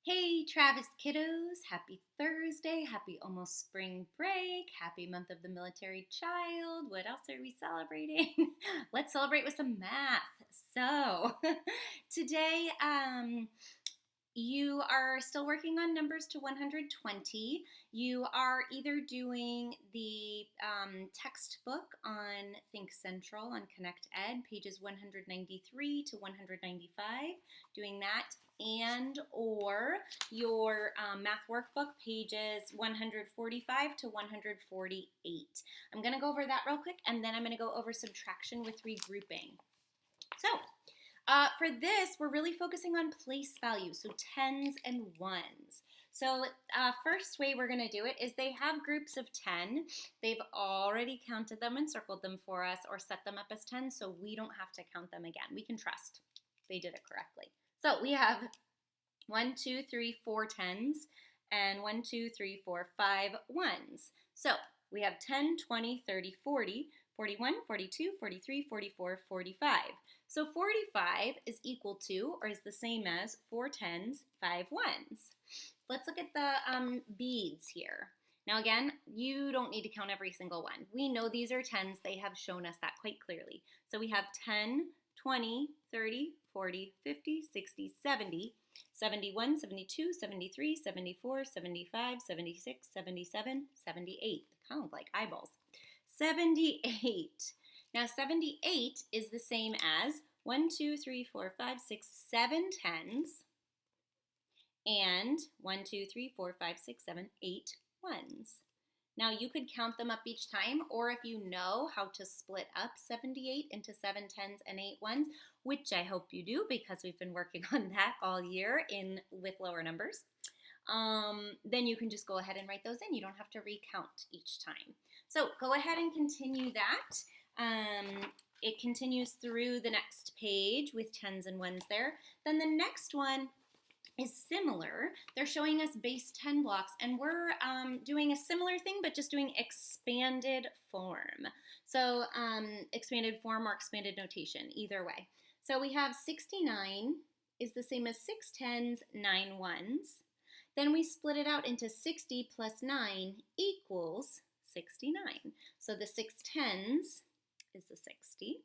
Hey, Travis kiddos, happy Thursday, happy almost spring break, happy month of the military child. What else are we celebrating? Let's celebrate with some math. So, today, you are still working on numbers to 120. You are either doing the textbook on Think Central on Connect Ed, pages 193 to 195, doing that, and or your math workbook, pages 145 to 148. I'm going to go over that real quick, and then I'm going to go over subtraction with regrouping. So, for this, we're really focusing on place values, so tens and ones. So first way we're going to do it is they have groups of 10. They've already counted them and circled them for us or set them up as 10, so we don't have to count them again. We can trust they did it correctly. So we have 1, 2, 3, 4 tens and 1, 2, 3, 4, 5 ones. So we have 10, 20, 30, 40, 41, 42, 43, 44, 45. So 45 is equal to, or is the same as, 4 tens, 5 ones. Let's look at the beads here. Now again, you don't need to count every single one. We know these are tens. They have shown us that quite clearly. So we have 10, 20, 30, 40, 50, 60, 70, 71, 72, 73, 74, 75, 76, 77, 78. Kind of like eyeballs. 78. Now 78 is the same as 1, 2, 3, 4, 5, 6, 7 tens and 1, 2, 3, 4, 5, 6, 7, 8 ones. Now you could count them up each time, or if you know how to split up 78 into 7 tens and 8 ones, which I hope you do because we've been working on that all year with lower numbers, then you can just go ahead and write those in. You don't have to recount each time. So go ahead and continue that. It continues through the next page with tens and ones there. Then the next one is similar. They're showing us base 10 blocks, and we're doing a similar thing, but just doing expanded form. So expanded form or expanded notation, either way. So we have 69 is the same as 6 tens, 9 ones. Then we split it out into 60 plus 9 equals 69. So the 6 tens is the 60,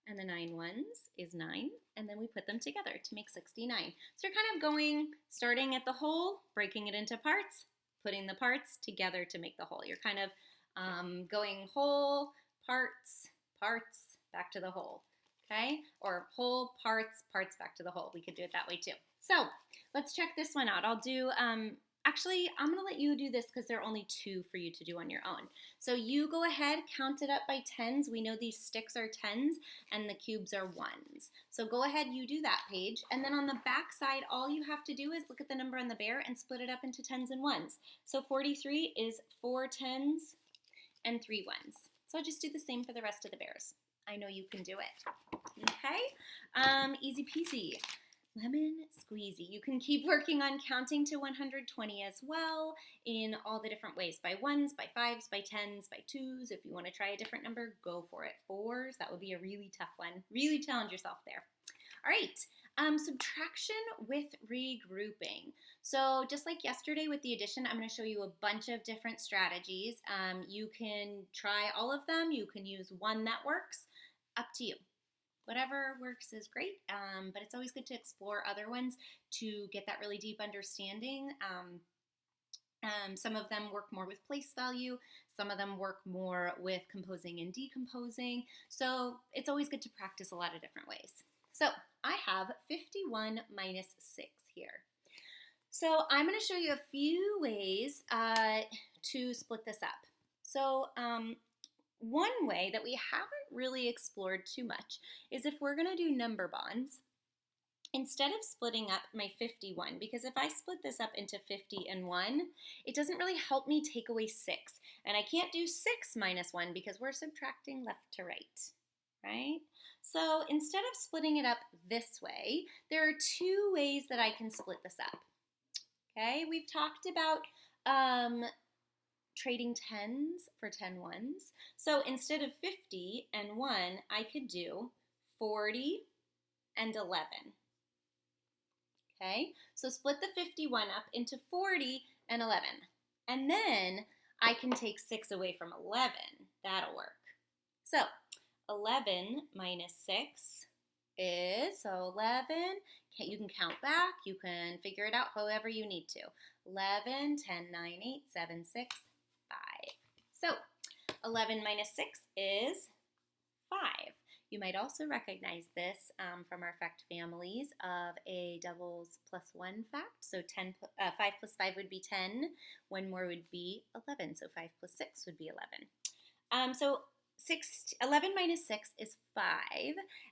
and the 9 ones is 9, and then we put them together to make 69. So you're kind of going, starting at the whole, breaking it into parts, putting the parts together to make the whole. You're kind of going whole, parts, parts, back to the whole, okay? Or whole, parts, parts, back to the whole. We could do it that way too. So let's check this one out. I'll do, actually, I'm going to let you do this because there are only 2 for you to do on your own. So you go ahead, count it up by tens. We know these sticks are tens and the cubes are ones. So go ahead, you do that page. And then on the back side, all you have to do is look at the number on the bear and split it up into tens and ones. So 43 is 4 tens and 3 ones. So just do the same for the rest of the bears. I know you can do it. Okay? Easy peasy. Lemon squeezy. You can keep working on counting to 120 as well in all the different ways. By ones, by fives, by tens, by twos. If you want to try a different number, go for it. Fours, that would be a really tough one. Really challenge yourself there. All right, subtraction with regrouping. So just like yesterday with the addition, I'm going to show you a bunch of different strategies. You can try all of them. You can use one that works. Up to you. Whatever works is great, but it's always good to explore other ones to get that really deep understanding. Some of them work more with place value. Some of them work more with composing and decomposing. So it's always good to practice a lot of different ways. So I have 51 minus 6 here. So I'm going to show you a few ways to split this up. So one way that we haven't really explored too much is if we're going to do number bonds, instead of splitting up my 51, because if I split this up into 50 and 1, it doesn't really help me take away 6. And I can't do 6 minus 1 because we're subtracting left to right, right? So instead of splitting it up this way, there are 2 ways that I can split this up. Okay, we've talked about trading tens for 10 ones. So instead of 50 and 1, I could do 40 and 11. Okay, so split the 51 up into 40 and 11. And then I can take 6 away from 11. That'll work. So 11 minus 6 is, so 11, you can count back, you can figure it out however you need to. 11, 10, 9, 8, 7, 6, 5. So 11 minus 6 is 5. You might also recognize this from our fact families of a doubles plus 1 fact. So 5 plus 5 would be 10. 1 more would be 11. So 5 plus 6 would be 11. So 11 minus 6 is 5.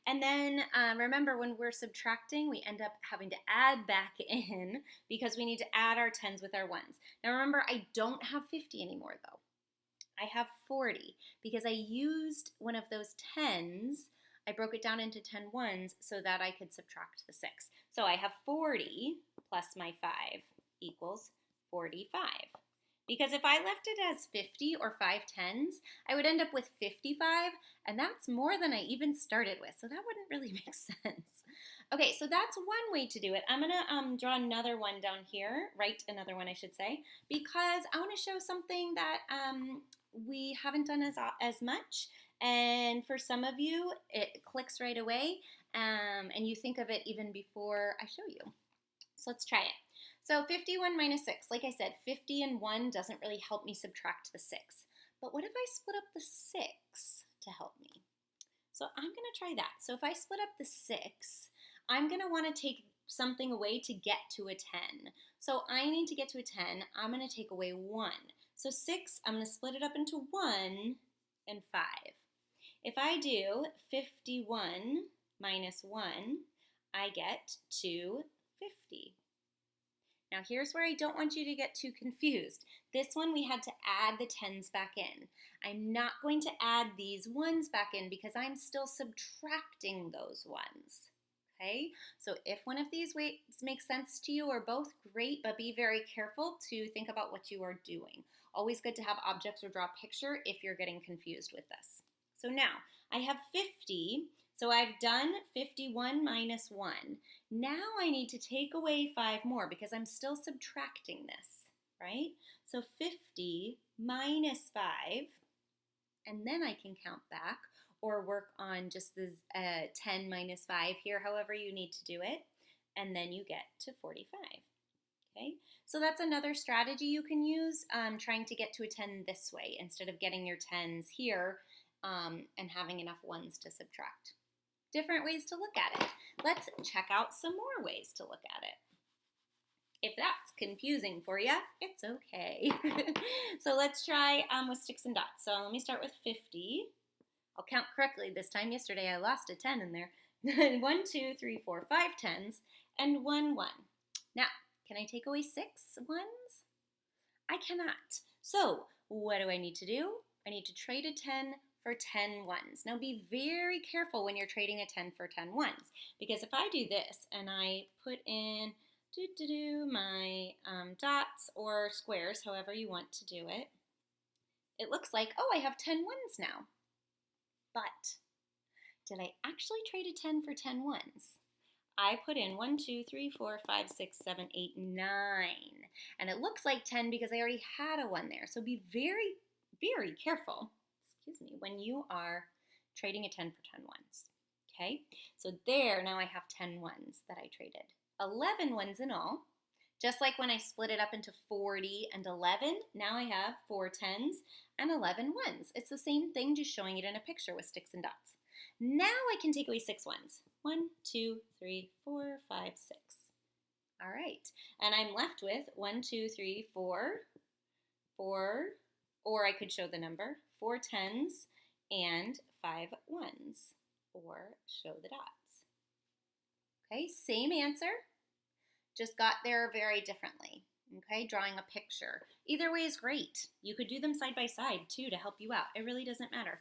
And then remember, when we're subtracting, we end up having to add back in because we need to add our 10s with our 1s. Now remember, I don't have 50 anymore though. I have 40 because I used one of those 10s. I broke it down into 10 ones so that I could subtract the 6. So I have 40 plus my 5 equals 45. Because if I left it as 50 or 5 10s, I would end up with 55, and that's more than I even started with. So that wouldn't really make sense. Okay, so that's one way to do it. I'm going to draw another one down here, write another one I should say, because I want to show something that we haven't done as much. And for some of you, it clicks right away, and you think of it even before I show you. So let's try it. So 51 minus 6, like I said, 50 and 1 doesn't really help me subtract the 6. But what if I split up the 6 to help me? So I'm going to try that. So if I split up the 6, I'm going to want to take something away to get to a 10. So I need to get to a 10. I'm going to take away 1. So 6, I'm going to split it up into 1 and 5. If I do 51 minus 1, I get to 50. Now here's where I don't want you to get too confused. This one we had to add the 10s back in. I'm not going to add these 1s back in because I'm still subtracting those 1s. Okay, so if one of these ways makes sense to you or both, great, but be very careful to think about what you are doing. Always good to have objects or draw a picture if you're getting confused with this. So now I have 50, so I've done 51 minus 1. Now I need to take away 5 more because I'm still subtracting this, right? So 50 minus 5, and then I can count back or work on just this 10 minus 5 here, however you need to do it, and then you get to 45. Okay, so that's another strategy you can use, trying to get to a 10 this way instead of getting your 10s here and having enough 1s to subtract. Different ways to look at it. Let's check out some more ways to look at it. If that's confusing for you, it's okay. So let's try with sticks and dots. So let me start with 50. I'll count correctly this time. Yesterday I lost a 10 in there. 1, 2, 3, 4, 5 10s and 1 1. Now, can I take away 6 1s? I cannot. So what do I need to do? I need to trade a 10 for 10 1s. Now be very careful when you're trading a 10 for 10 1s, because if I do this and I put in my dots or squares, however you want to do it, it looks like, oh, I have 10 1s now. But did I actually trade a 10 for 10 1s? I put in 1, 2, 3, 4, 5, 6, 7, 8, 9. And it looks like 10 because I already had a 1 there. So be very, very careful, when you are trading a 10 for 10 1s. Okay, so there, now I have 10 1s that I traded. 11 1s in all. Just like when I split it up into 40 and 11, now I have 4 10s and 11 1s. It's the same thing, just showing it in a picture with sticks and dots. Now I can take away 6 1s. 1, 2, 3, 4, 5, 6. All right, and I'm left with 1, 2, 3, 4, or I could show the number, 4 10s and 5 1s, or show the dots. Okay, same answer, just got there very differently. Okay, drawing a picture. Either way is great. You could do them side by side too to help you out. It really doesn't matter.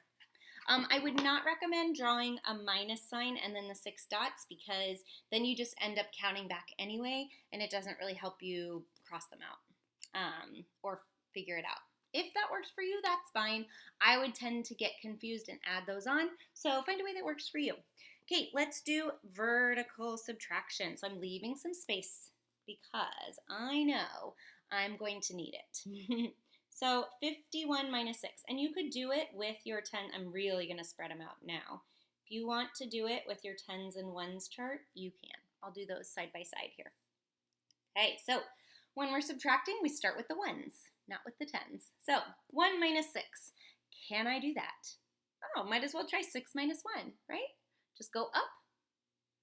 I would not recommend drawing a minus sign and then the 6 dots, because then you just end up counting back anyway, and it doesn't really help you cross them out or figure it out. If that works for you, that's fine. I would tend to get confused and add those on, so find a way that works for you. Okay, let's do vertical subtraction. So I'm leaving some space because I know I'm going to need it. So 51 minus 6. And you could do it with your 10. I'm really going to spread them out now. If you want to do it with your 10s and 1s chart, you can. I'll do those side by side here. Okay, so when we're subtracting, we start with the 1s, not with the 10s. So 1 minus 6. Can I do that? Oh, might as well try 6 minus 1, right? Just go up.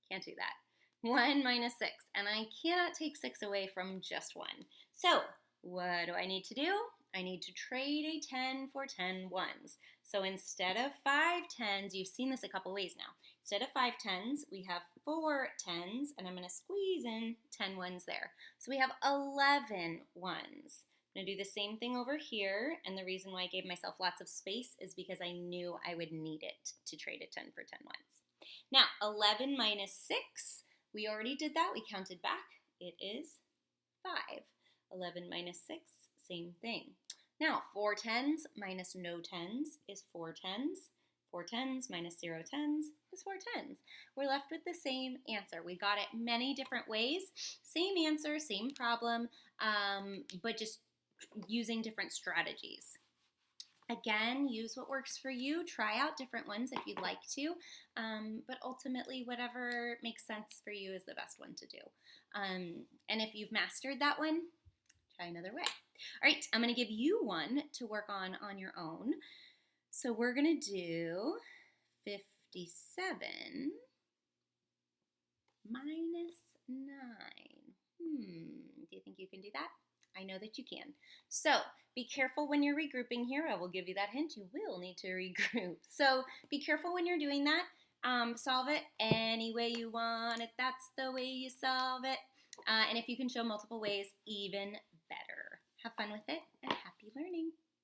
Can't do that. 1 minus 6. And I cannot take 6 away from just 1. So what do I need to do? I need to trade a 10 for 10 ones. So instead of 5 10s, you've seen this a couple ways now. Instead of 5 10s, we have 4 10s, and I'm going to squeeze in 10 ones there. So we have 11 ones. I'm going to do the same thing over here, and the reason why I gave myself lots of space is because I knew I would need it to trade a 10 for 10 ones. Now, 11 minus 6, we already did that. We counted back. It is 5. 11 minus 6, same thing. Now, 4 10s minus no 10s is 4 10s. 4 10s minus 0 10s is 4 10s. We're left with the same answer. We got it many different ways. Same answer, same problem, but just using different strategies. Again, use what works for you. Try out different ones if you'd like to, but ultimately whatever makes sense for you is the best one to do. And if you've mastered that one, try another way. All right, I'm going to give you one to work on your own. So we're going to do 57 minus 9. Do you think you can do that? I know that you can. So be careful when you're regrouping here. I will give you that hint. You will need to regroup. So be careful when you're doing that. Solve it any way you want it. That's the way you solve it. And if you can show multiple ways, even better. Have fun with it and happy learning.